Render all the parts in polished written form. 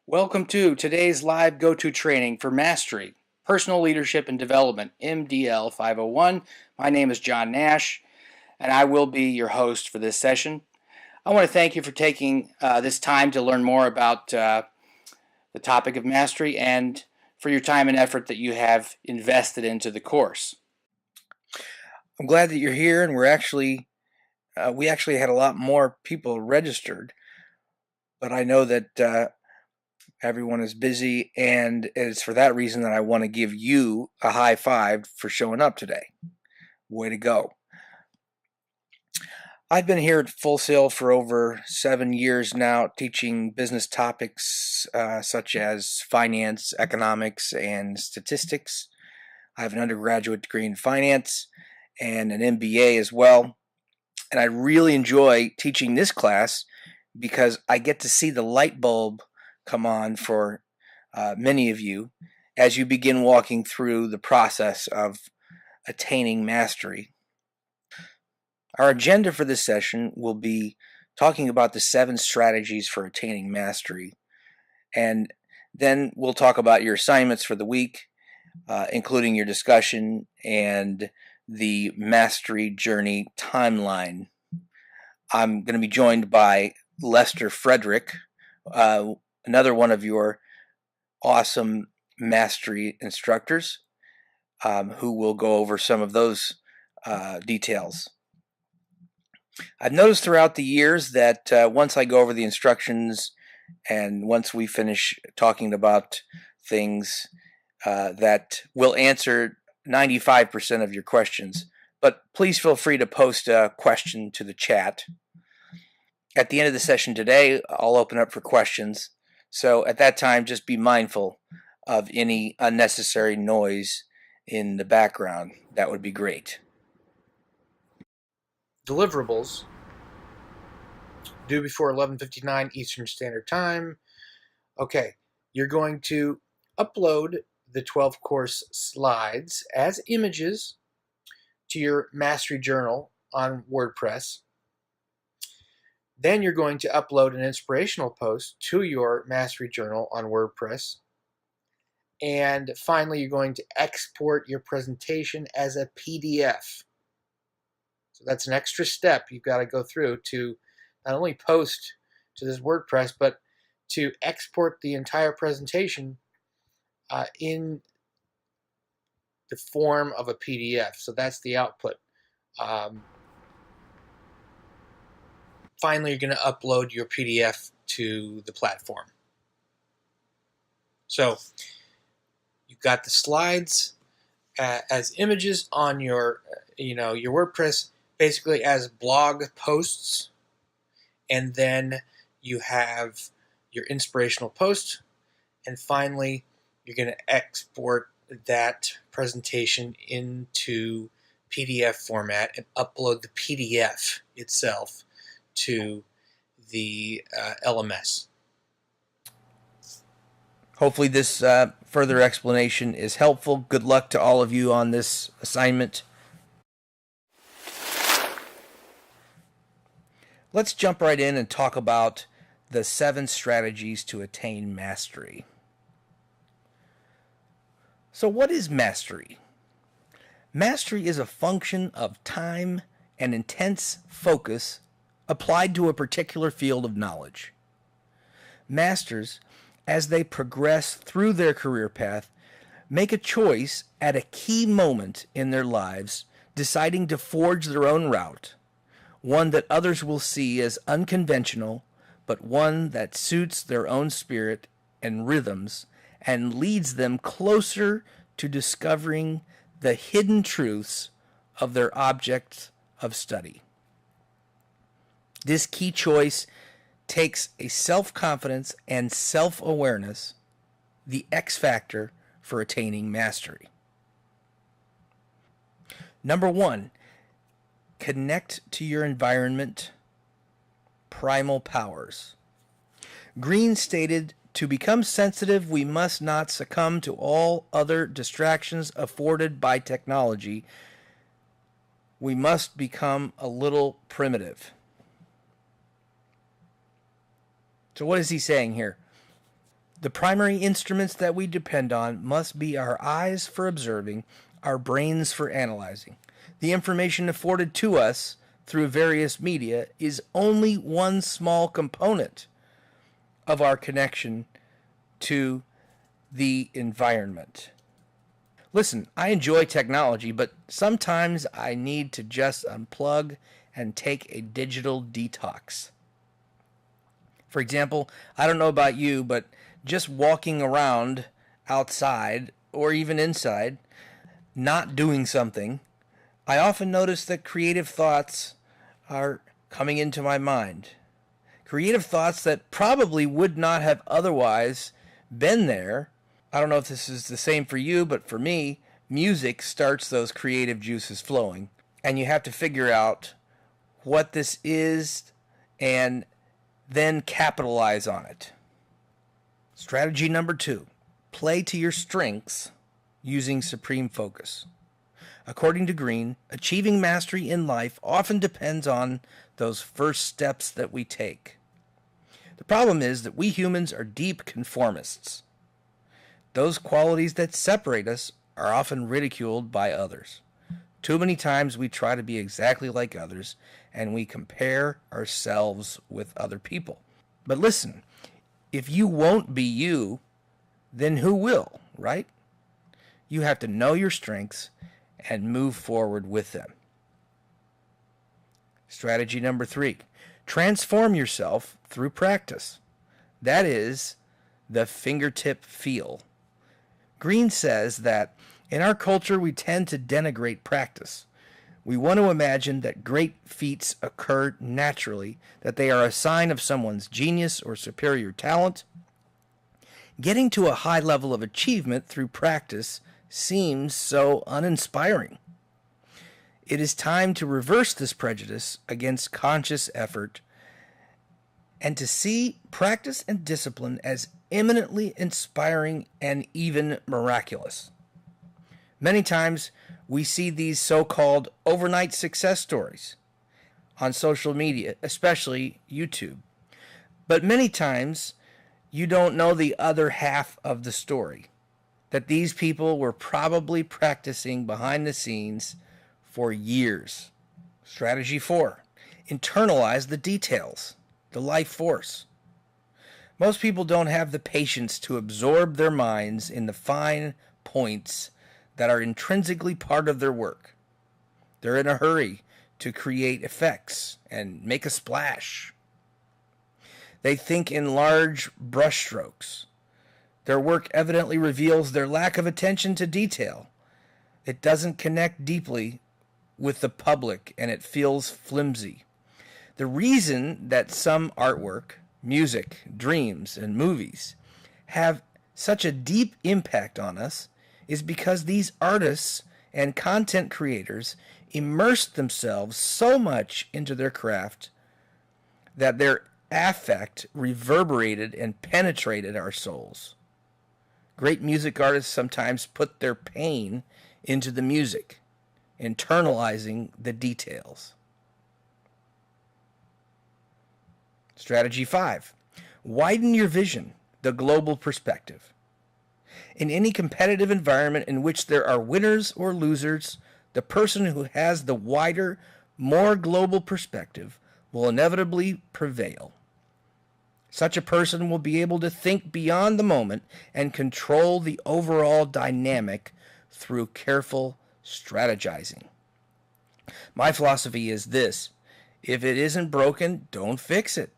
Welcome to today's live go-to training for Mastery, Personal Leadership and Development, MDL 501. My name is Jon Nash, and I will be your host for this session. I want to thank you for taking this time to learn more about the topic of mastery and for your time and effort that you have invested into the course. I'm glad that you're here, and we actually had a lot more people registered, but I know that everyone is busy, and it's for that reason that I want to give you a high five for showing up today. Way to go. I've been here at Full Sail for over 7 years now, teaching business topics such as finance, economics, and statistics. I have an undergraduate degree in finance and an MBA as well. And I really enjoy teaching this class because I get to see the light bulb come on for many of you as you begin walking through the process of attaining mastery. Our agenda for this session will be talking about the 7 strategies for attaining mastery, and then we'll talk about your assignments for the week, including your discussion and the mastery journey timeline. I'm going to be joined by Lester Frederick, another one of your awesome mastery instructors, who will go over some of those details. I've noticed throughout the years that once I go over the instructions and once we finish talking about things, that we'll answer 95% of your questions. But please feel free to post a question to the chat. At the end of the session today, I'll open up for questions. So at that time, just be mindful of any unnecessary noise in the background. That would be great. Deliverables due before 11:59 Eastern Standard Time. Okay, you're going to upload the 12 course slides as images to your Mastery Journal on WordPress. Then you're going to upload an inspirational post to your Mastery Journal on WordPress. And finally, you're going to export your presentation as a PDF. So that's an extra step you've got to go through to not only post to this WordPress, but to export the entire presentation in the form of a PDF. So that's the output. Finally, you're going to upload your PDF to the platform. So you've got the slides as images on your WordPress, basically as blog posts, and then you have your inspirational post, and finally you're going to export that presentation into PDF format and upload the PDF itself to the LMS. Hopefully this further explanation is helpful. Good luck to all of you on this assignment. Let's jump right in and talk about the 7 strategies to attain mastery. So what is mastery? Mastery is a function of time and intense focus applied to a particular field of knowledge. Masters, as they progress through their career path, make a choice at a key moment in their lives, deciding to forge their own route, one that others will see as unconventional, but one that suits their own spirit and rhythms and leads them closer to discovering the hidden truths of their object of study. This key choice takes a self-confidence and self-awareness, the X factor for attaining mastery. Number 1, connect to your environment, primal powers. Green stated, "To become sensitive, we must not succumb to all other distractions afforded by technology. We must become a little primitive." So what is he saying here? The primary instruments that we depend on must be our eyes for observing, our brains for analyzing. The information afforded to us through various media is only one small component of our connection to the environment. Listen, I enjoy technology, but sometimes I need to just unplug and take a digital detox. For example, I don't know about you, but just walking around outside or even inside, not doing something, I often notice that creative thoughts are coming into my mind. Creative thoughts that probably would not have otherwise been there. I don't know if this is the same for you, but for me, music starts those creative juices flowing. And you have to figure out what this is and then capitalize on it. Strategy number 2, play to your strengths using supreme focus. According to Green, achieving mastery in life often depends on those first steps that we take. The problem is that we humans are deep conformists. Those qualities that separate us are often ridiculed by others. Too many times we try to be exactly like others, and we compare ourselves with other people. But listen, if you won't be you, then who will, right? You have to know your strengths and move forward with them. Strategy number 3, transform yourself through practice. That is the fingertip feel. Green says that in our culture we tend to denigrate practice. We want to imagine that great feats occur naturally, that they are a sign of someone's genius or superior talent. Getting to a high level of achievement through practice seems so uninspiring. It is time to reverse this prejudice against conscious effort and to see practice and discipline as eminently inspiring and even miraculous. Many times we see these so-called overnight success stories on social media, especially YouTube. But many times you don't know the other half of the story, that these people were probably practicing behind the scenes for years. Strategy 4, internalize the details, the life force. Most people don't have the patience to absorb their minds in the fine points that are intrinsically part of their work. They're in a hurry to create effects and make a splash. They think in large brushstrokes. Their work evidently reveals their lack of attention to detail. It doesn't connect deeply with the public, and it feels flimsy. The reason that some artwork, music, dreams, and movies have such a deep impact on us is because these artists and content creators immersed themselves so much into their craft that their affect reverberated and penetrated our souls. Great music artists sometimes put their pain into the music, internalizing the details. Strategy 5, widen your vision, the global perspective. In any competitive environment in which there are winners or losers, the person who has the wider, more global perspective will inevitably prevail. Such a person will be able to think beyond the moment and control the overall dynamic through careful strategizing. My philosophy is this: if it isn't broken, don't fix it.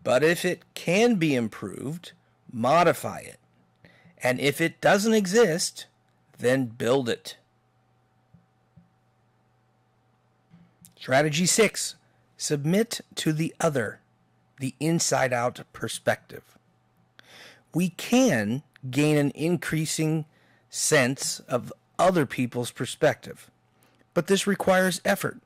But if it can be improved, modify it. And if it doesn't exist, then build it. Strategy 6, submit to the other, the inside-out perspective. We can gain an increasing sense of other people's perspective, but this requires effort.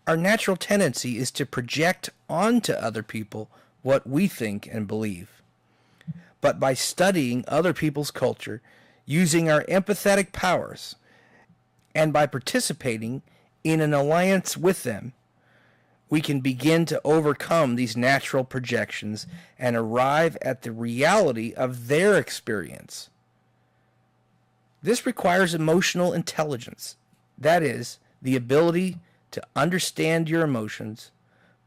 Our natural tendency is to project onto other people what we think and believe. But by studying other people's culture, using our empathetic powers, and by participating in an alliance with them, we can begin to overcome these natural projections and arrive at the reality of their experience. This requires emotional intelligence. That is, the ability to understand your emotions,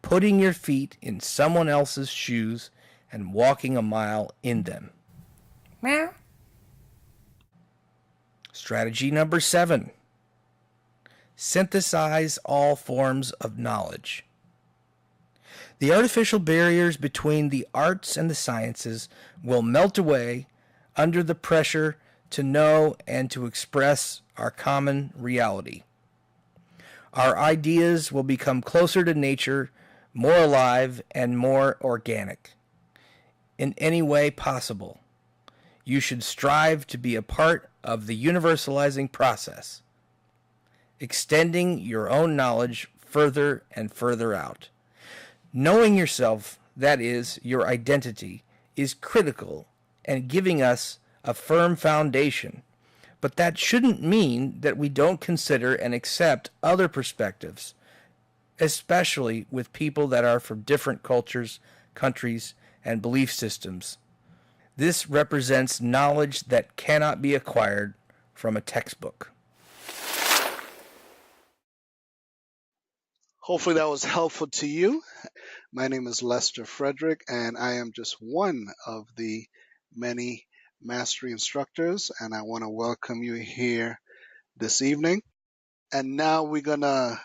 putting your feet in someone else's shoes, and walking a mile in them. Meow. Strategy number 7. Synthesize all forms of knowledge. The artificial barriers between the arts and the sciences will melt away under the pressure to know and to express our common reality. Our ideas will become closer to nature, more alive, and more organic. In any way possible, you should strive to be a part of the universalizing process, extending your own knowledge further and further out. Knowing yourself, that is, your identity, is critical and giving us a firm foundation. But that shouldn't mean that we don't consider and accept other perspectives, especially with people that are from different cultures, countries, and belief systems. This represents knowledge that cannot be acquired from a textbook. Hopefully that was helpful to you. My name is Lester Frederick, and I am just one of the many mastery instructors, and I want to welcome you here this evening. And now we're going to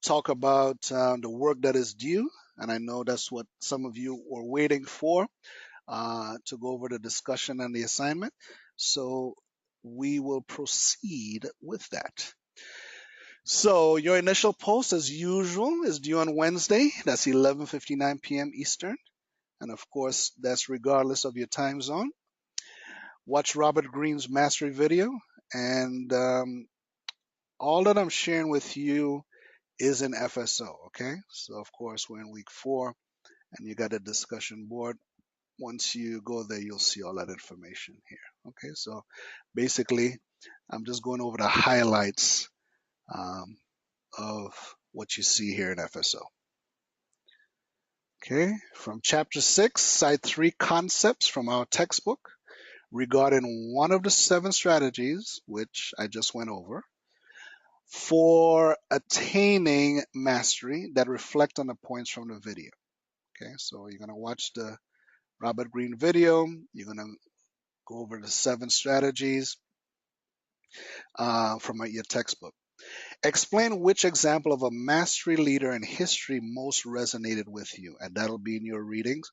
talk about the work that is due, and I know that's what some of you were waiting for, to go over the discussion and the assignment. So we will proceed with that. So your initial post, as usual, is due on Wednesday. That's 11:59 p.m. Eastern. And of course, that's regardless of your time zone. Watch Robert Greene's mastery video. And all that I'm sharing with you is in FSO, okay? So of course, we're in week 4, and you got a discussion board. Once you go there, you'll see all that information here, okay? So basically, I'm just going over the highlights of what you see here in FSO. Okay, from chapter 6, side 3, concepts from our textbook regarding one of the 7 strategies, which I just went over, for attaining mastery that reflect on the points from the video. Okay, so you're going to watch the Robert Greene video. You're going to go over the 7 strategies from your textbook. Explain which example of a mastery leader in history most resonated with you, and that'll be in your readings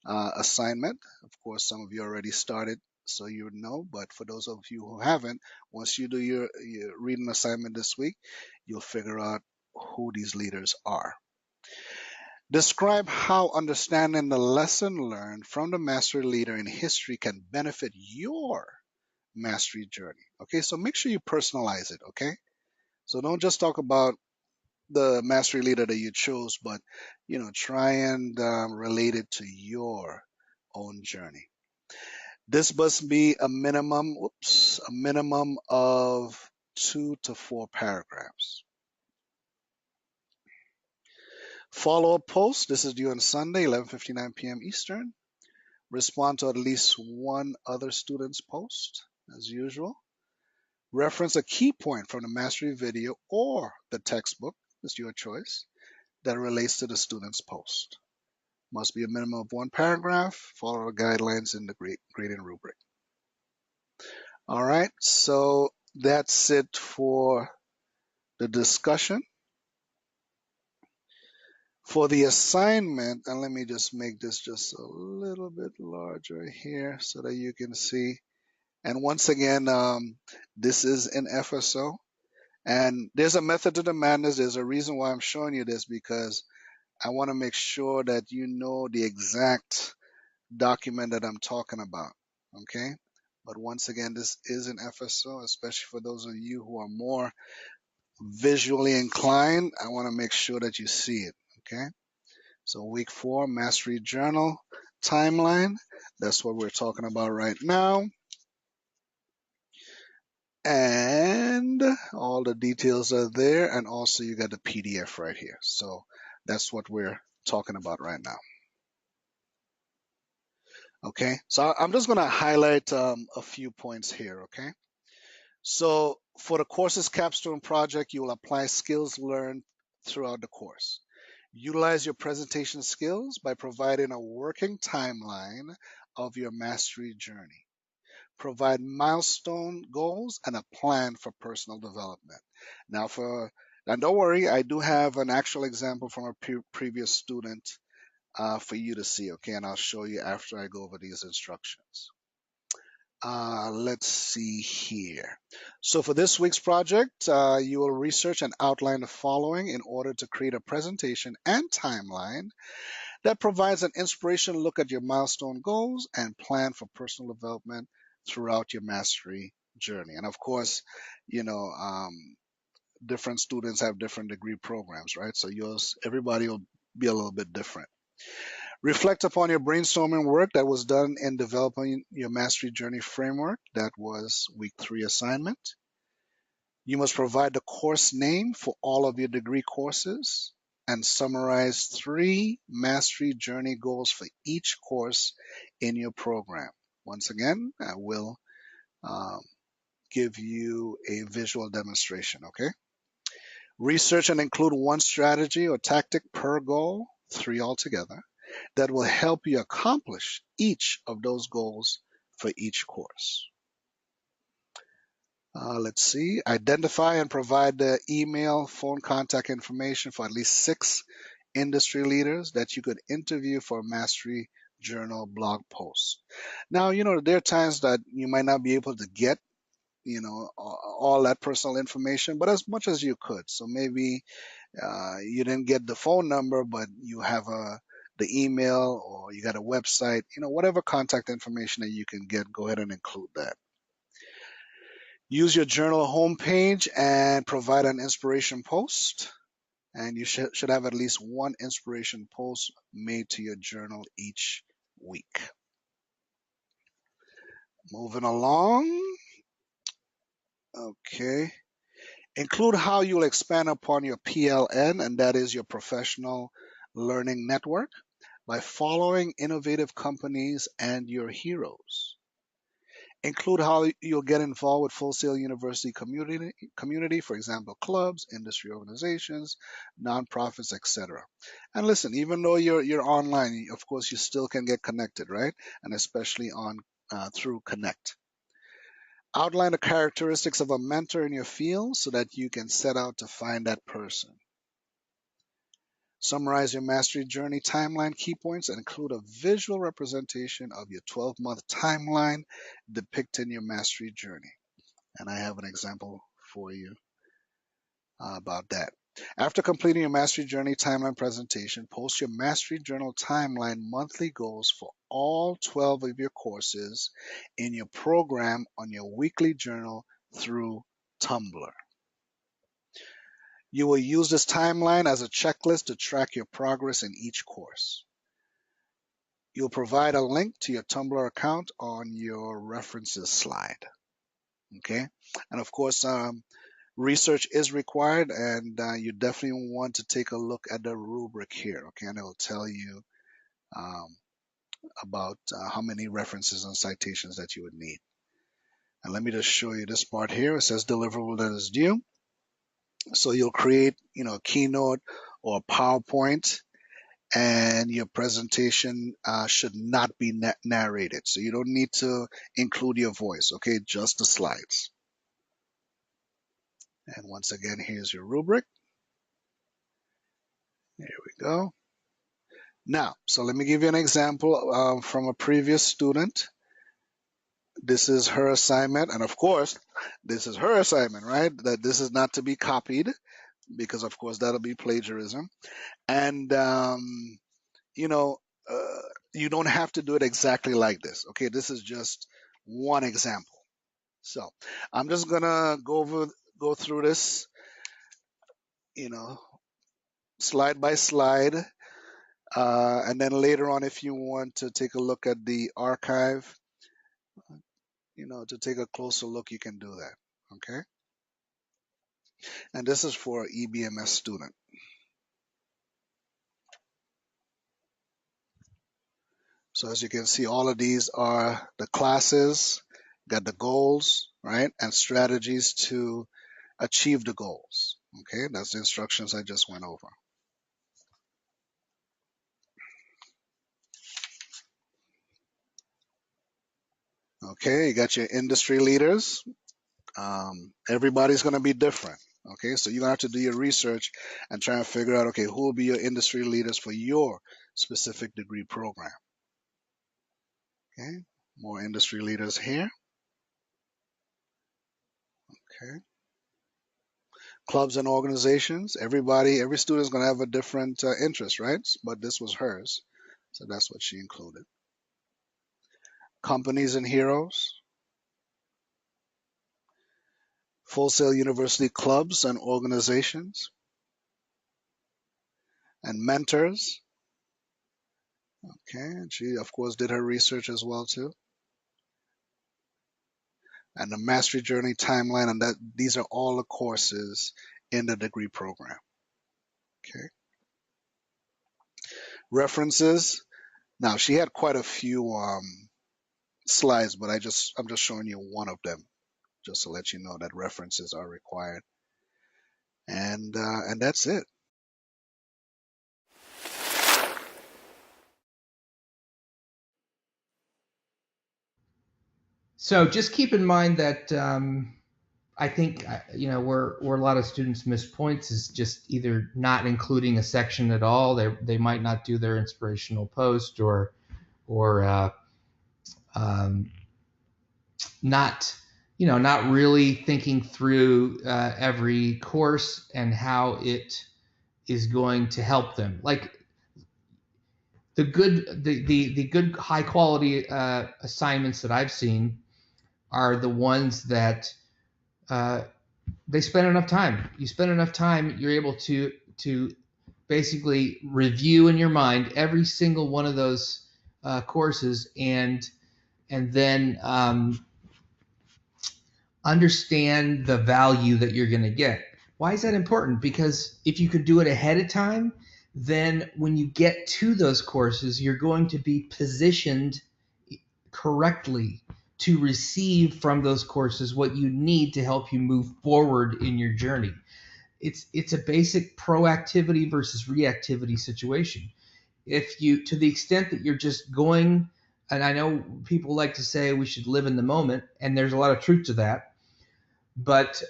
assignment. Of course, some of you already started, so you would know, but for those of you who haven't, once you do your reading assignment this week, you'll figure out who these leaders are. Describe how understanding the lesson learned from the mastery leader in history can benefit your mastery journey. Okay, so make sure you personalize it, okay? So don't just talk about the mastery leader that you chose, but try and relate it to your own journey. This must be a minimum of 2 to 4 paragraphs. Follow-up post. This is due on Sunday, 11:59 p.m. Eastern. Respond to at least one other student's post, as usual. Reference a key point from the mastery video or the textbook, it's your choice, that relates to the student's post. Must be a minimum of 1 paragraph. Follow the guidelines in the grading rubric. All right, so that's it for the discussion. For the assignment, and let me just make this just a little bit larger here so that you can see. And once again, this is in FSO. And there's a method to the madness. There's a reason why I'm showing you this, because I want to make sure that you know the exact document that I'm talking about, okay? But once again, this is an FSO, especially for those of you who are more visually inclined. I want to make sure that you see it, okay? So week 4, mastery journal timeline. That's what we're talking about right now. And all the details are there, and also you got the PDF right here. So That's what we're talking about right now. Okay, so I'm just going to highlight a few points here. Okay, so for the course's capstone project, you will apply skills learned throughout the course. Utilize your presentation skills by providing a working timeline of your mastery journey. Provide milestone goals and a plan for personal development. And don't worry, I do have an actual example from a previous student for you to see, okay? And I'll show you after I go over these instructions. Let's see here. So for this week's project, you will research and outline the following in order to create a presentation and timeline that provides an inspirational look at your milestone goals and plan for personal development throughout your mastery journey. And of course, you know, different students have different degree programs, right? So everybody will be a little bit different. Reflect upon your brainstorming work that was done in developing your mastery journey framework. That was week 3 assignment. You must provide the course name for all of your degree courses and summarize 3 mastery journey goals for each course in your program. Once again, I will um, give you a visual demonstration, okay? Research and include 1 strategy or tactic per goal, 3 altogether, that will help you accomplish each of those goals for each course. Let's see. Identify and provide the email, phone contact information for at least 6 industry leaders that you could interview for a Mastery Journal blog post. Now, there are times that you might not be able to get, all that personal information, but as much as you could. So maybe you didn't get the phone number, but you have the email or you got a website, whatever contact information that you can get, go ahead and include that. Use your journal homepage and provide an inspiration post. And you should have at least 1 inspiration post made to your journal each week. Moving along. Okay. Include how you'll expand upon your PLN, and that is your professional learning network, by following innovative companies and your heroes. Include how you'll get involved with Full Sail University community, for example, clubs, industry organizations, nonprofits, etc. And listen, even though you're online, of course, you still can get connected, right? And especially through Connect. Outline the characteristics of a mentor in your field so that you can set out to find that person. Summarize your mastery journey timeline key points and include a visual representation of your 12-month timeline depicting your mastery journey. And I have an example for you about that. After completing your mastery journey timeline presentation, post your mastery journal timeline monthly goals for all 12 of your courses in your program on your weekly journal through Tumblr. You will use this timeline as a checklist to track your progress in each course. You'll provide a link to your Tumblr account on your references slide. Okay? And of course, research is required, and you definitely want to take a look at the rubric here. Okay? And it will tell you about how many references and citations that you would need. And let me just show you this part here. It says deliverable that is due. So you'll create, a keynote or a PowerPoint, and your presentation should not be narrated. So you don't need to include your voice, okay? Just the slides. And once again, here's your rubric. There we go. Now, so let me give you an example from a previous student. This is her assignment. And of course, this is her assignment, right? That this is not to be copied because, of course, that'll be plagiarism. And, you don't have to do it exactly like this. Okay, this is just one example. So I'm just gonna go through this, slide by slide, and then later on, if you want to take a look at the archive, to take a closer look, you can do that. Okay, and this is for an EBMS student. So as you can see, all of these are the classes, got the goals, right, and strategies to achieve the goals. Okay, that's the instructions I just went over. Okay, you got your industry leaders. Everybody's going to be different. Okay, so you're going to have to do your research and try and figure out, okay, who will be your industry leaders for your specific degree program. Okay, more industry leaders here. Okay, clubs and organizations. Every student's going to have a different interest, right? But this was hers, so that's what she included. Companies and heroes. Full Sail University clubs and organizations. And mentors. Okay, and she of course did her research as well too. And the mastery journey timeline, and that these are all the courses in the degree program. Okay. References. Now she had quite a few slides, but I'm just showing you one of them, just to let you know that references are required. And that's it. So just keep in mind that I think where a lot of students miss points is just either not including a section at all. They might not do their inspirational post, or um, not not really thinking through every course and how it is going to help them. Like the good high quality assignments that I've seen are the ones that they spend enough time. You spend enough time, you're able to basically review in your mind every single one of those courses, and then understand the value that you're going to get. Why is that important? Because if you could do it ahead of time, then when you get to those courses, you're going to be positioned correctly to receive from those courses what you need to help you move forward in your journey. It's a basic proactivity versus reactivity situation. If you, to the extent that you're just going, and I know people like to say we should live in the moment, and there's a lot of truth to that, but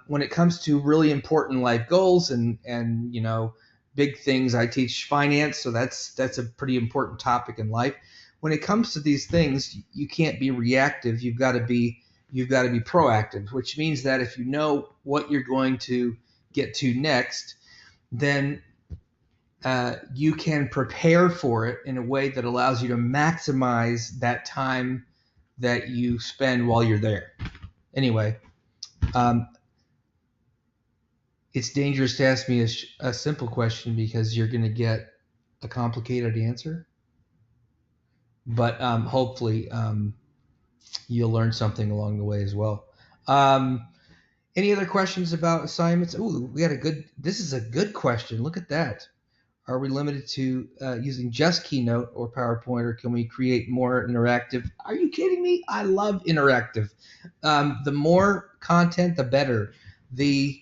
when it comes to really important life goals and big things, I teach finance, so that's a pretty important topic in life. When it comes to these things, you can't be reactive. You've got to be proactive, which means that if you know what you're going to get to next, then you can prepare for it in a way that allows you to maximize that time that you spend while you're there. Anyway, it's dangerous to ask me a simple question because you're going to get a complicated answer. But hopefully you'll learn something along the way as well. Any other questions about assignments? Ooh, this is a good question. Look at that. Are we limited to using just Keynote or PowerPoint, or can we create more interactive? Are you kidding me? I love interactive. The more content, the better. Within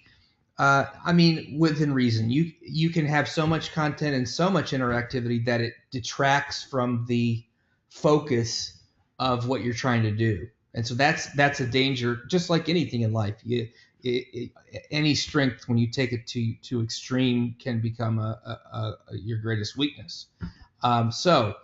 reason. You can have so much content and so much interactivity that it detracts from the focus of what you're trying to do. And so that's a danger, just like anything in life. Any strength, when you take it to extreme, can become your greatest weakness. So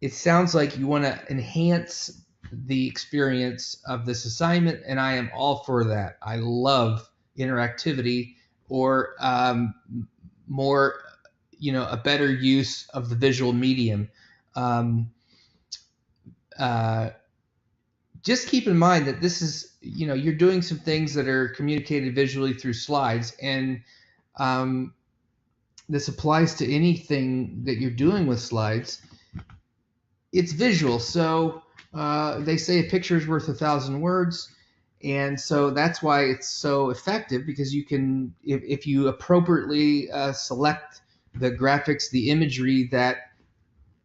it sounds like you want to enhance the experience of this assignment, and I am all for that. I love interactivity, or more, a better use of the visual medium. Just keep in mind that this is, you're doing some things that are communicated visually through slides, and this applies to anything that you're doing with slides. It's visual, so they say a picture is worth 1,000 words, and so that's why it's so effective, because you can, if you appropriately select the graphics, the imagery that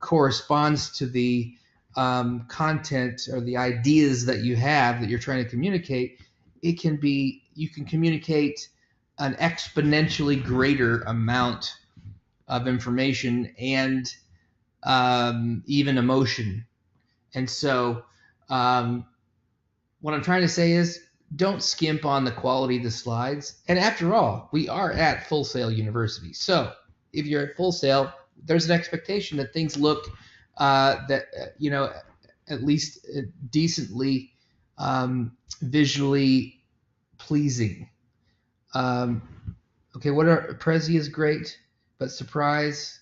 corresponds to the content or the ideas that you have that you're trying to communicate, you can communicate an exponentially greater amount of information and even emotion. And so what I'm trying to say is don't skimp on the quality of the slides. And after all, we are at Full Sail University. So if you're at Full Sail, there's an expectation that things look at least decently visually pleasing. Okay, Prezi is great, but surprise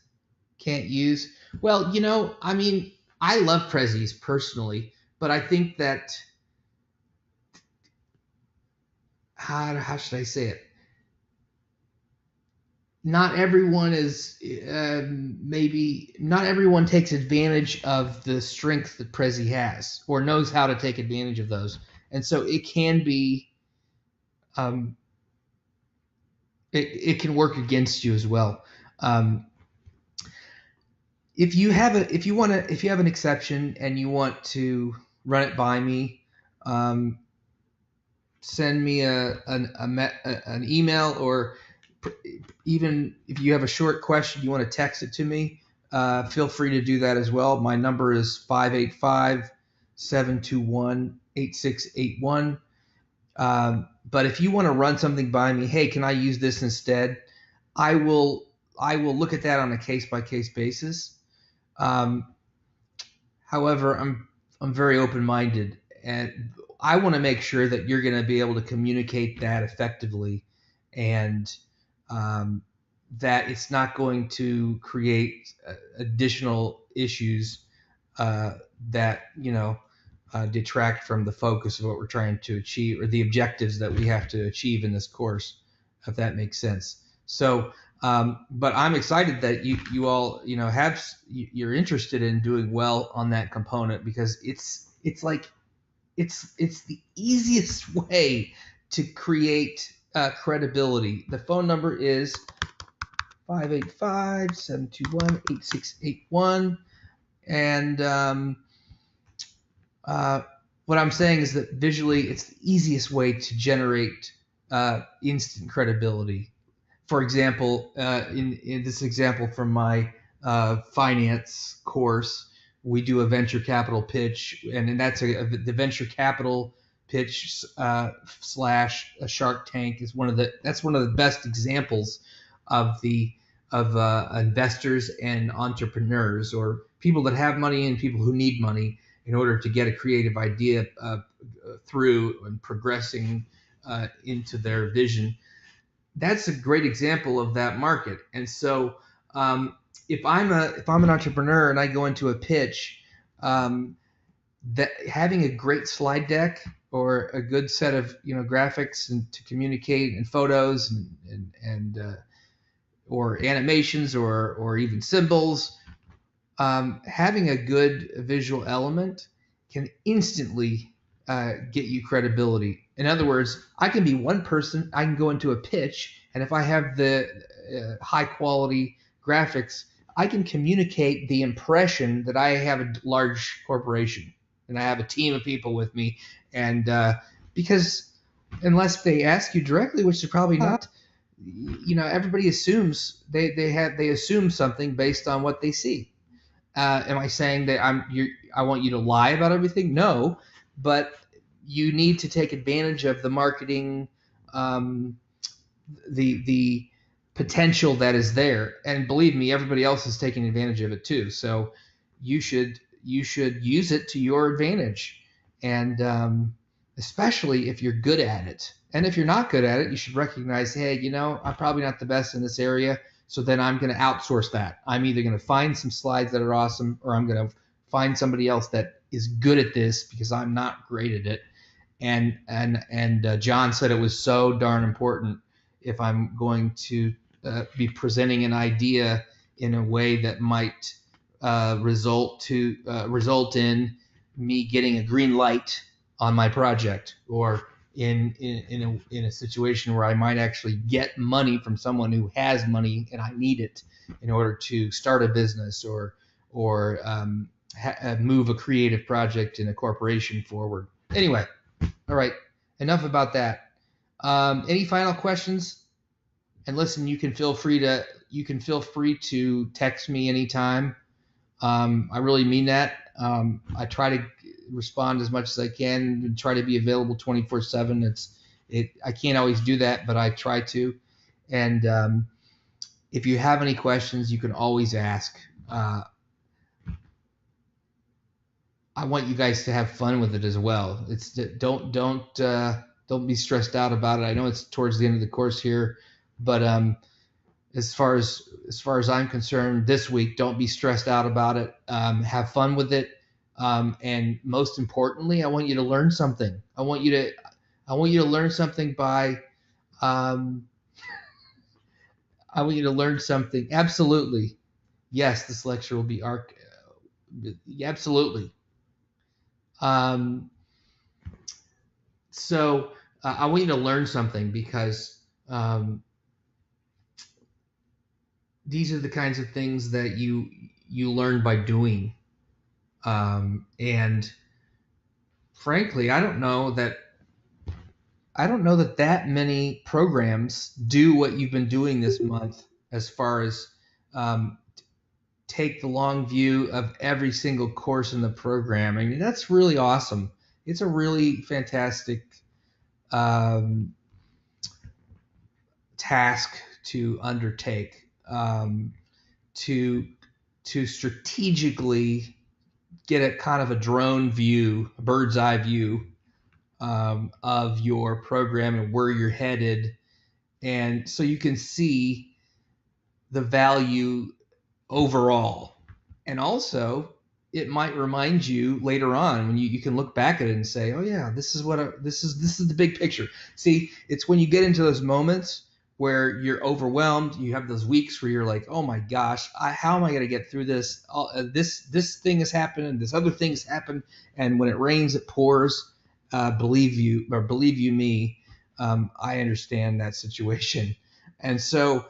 can't use. Well, I mean, I love Prezis personally, but I think that how should I say it? Not everyone is not everyone takes advantage of the strength that Prezi has or knows how to take advantage of those, and so it can be it can work against you as well. If you have an exception and you want to run it by me, send me an email, or even if you have a short question, you want to text it to me, feel free to do that as well. My number is 585-721-8681. But if you want to run something by me, hey, can I use this instead? I will look at that on a case-by-case basis. However, I'm very open-minded, and I want to make sure that you're going to be able to communicate that effectively, and that it's not going to create additional issues that detract from the focus of what we're trying to achieve, or the objectives that we have to achieve in this course, if that makes sense. So, but I'm excited that you all you're interested in doing well on that component, because it's the easiest way to create credibility. The phone number is 585-721-8681, and what I'm saying is that visually, it's the easiest way to generate instant credibility. For example, in this example from my finance course, we do a venture capital pitch, and that's the venture capital pitch slash a Shark Tank is one of the best examples of investors and entrepreneurs, or people that have money and people who need money in order to get a creative idea through and progressing into their vision. That's a great example of that market. And so if I'm an entrepreneur and I go into a pitch, that having a great slide deck or a good set of graphics and to communicate, and photos and or animations or even symbols, having a good visual element can instantly get you credibility. In other words, I can be one person, I can go into a pitch, and if I have the high quality graphics, I can communicate the impression that I have a large corporation and I have a team of people with me. And because unless they ask you directly, which is probably not, everybody assumes they assume something based on what they see. Am I saying that I want you to lie about everything? No, but you need to take advantage of the marketing, the potential that is there. And believe me, everybody else is taking advantage of it too. So you should use it to your advantage, and especially if you're good at it. And if you're not good at it, you should recognize, hey, I'm probably not the best in this area. So then I'm going to outsource that. I'm either going to find some slides that are awesome, or I'm going to find somebody else that is good at this, because I'm not great at it. And John said it was so darn important, if I'm going to be presenting an idea in a way that might result in me getting a green light on my project, or in a situation where I might actually get money from someone who has money and I need it in order to start a business, or or move a creative project in a corporation forward. Anyway, all right, enough about that. Any final questions? And listen, you can feel free to text me anytime. I really mean that. I try to respond as much as I can and try to be available 24/7. I can't always do that, but I try to. And if you have any questions, you can always ask. I want you guys to have fun with it as well. Don't be stressed out about it. I know it's towards the end of the course here, but as far as I'm concerned, this week, don't be stressed out about it. Have fun with it, and most importantly, I want you to learn something. I want you to learn something by. I want you to learn something. Absolutely, yes. This lecture will be absolutely. So I want you to learn something because these are the kinds of things that you learn by doing. And frankly, I don't know that many programs do what you've been doing this month as far as take the long view of every single course in the program. I mean, that's really awesome. It's a really fantastic task to undertake, to strategically get a kind of a drone view, a bird's eye view of your program and where you're headed, and so you can see the value overall. And also, it might remind you later on when you can look back at it and say, "Oh yeah, this is the big picture." See, it's when you get into those moments where you're overwhelmed, you have those weeks where you're like, "Oh my gosh, how am I going to get through this? This thing has happened, and this other thing's happened, and when it rains, it pours." Believe you me, I understand that situation, and so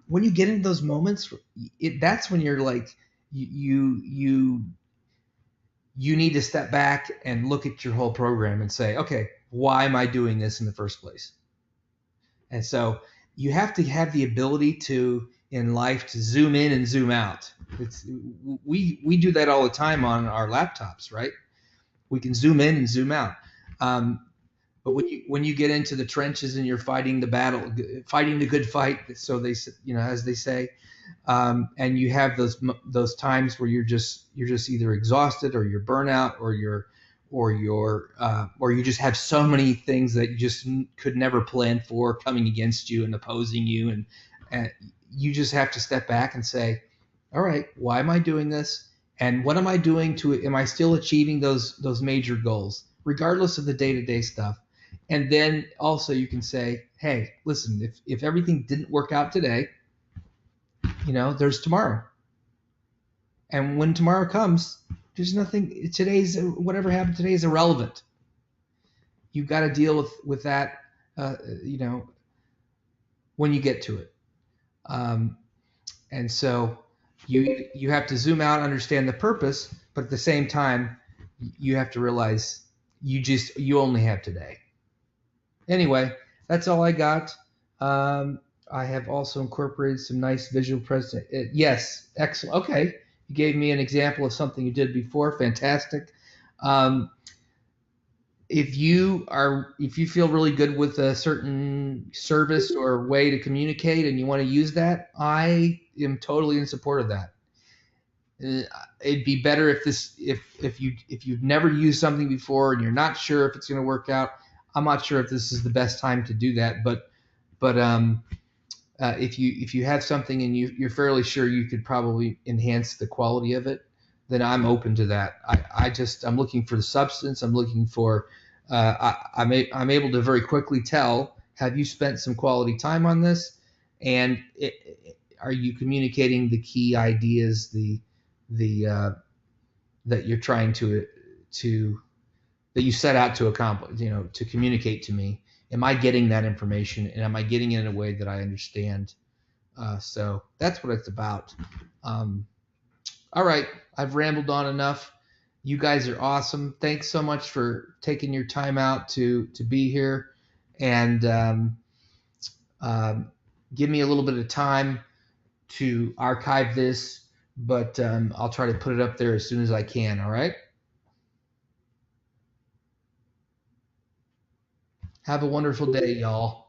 when you get into those moments, that's when you're like, you need to step back and look at your whole program and say, okay, why am I doing this in the first place? And so you have to have the ability in life to zoom in and zoom out. We do that all the time on our laptops, right? We can zoom in and zoom out. But when you get into the trenches and you're fighting the battle, fighting the good fight, so they, as they say, and you have those times where you're just either exhausted or you're burnout or you just have so many things that you just could never plan for coming against you and opposing you, and you just have to step back and say, all right, why am I doing this? And what am I doing am I still achieving those major goals, regardless of the day-to-day stuff? And then also you can say, hey, listen, if everything didn't work out today, there's tomorrow. And when tomorrow comes, there's nothing, whatever happened today is irrelevant. You've got to deal with that, when you get to it. And so you have to zoom out, understand the purpose, but at the same time, you have to realize you only have today. Anyway, that's all I got. I have also incorporated some nice visual presentation. Yes, excellent. Okay, you gave me an example of something you did before. Fantastic. If you feel really good with a certain service or way to communicate and you want to use that, I am totally in support of that. It'd be better if you've never used something before and you're not sure if it's going to work out. I'm not sure if this is the best time to do that, but if you have something and you're fairly sure you could probably enhance the quality of it, then I'm open to that. I'm looking for the substance. I'm looking for I'm able to very quickly tell, have you spent some quality time on this, and are you communicating the key ideas, that you're trying to that you set out to accomplish, to communicate to me? Am I getting that information, and am I getting it in a way that I understand? So that's what it's about. All right, I've rambled on enough. You guys are awesome. Thanks so much for taking your time out to be here, and um, give me a little bit of time to archive this, but I'll try to put it up there as soon as I can. All right. Have a wonderful day, y'all.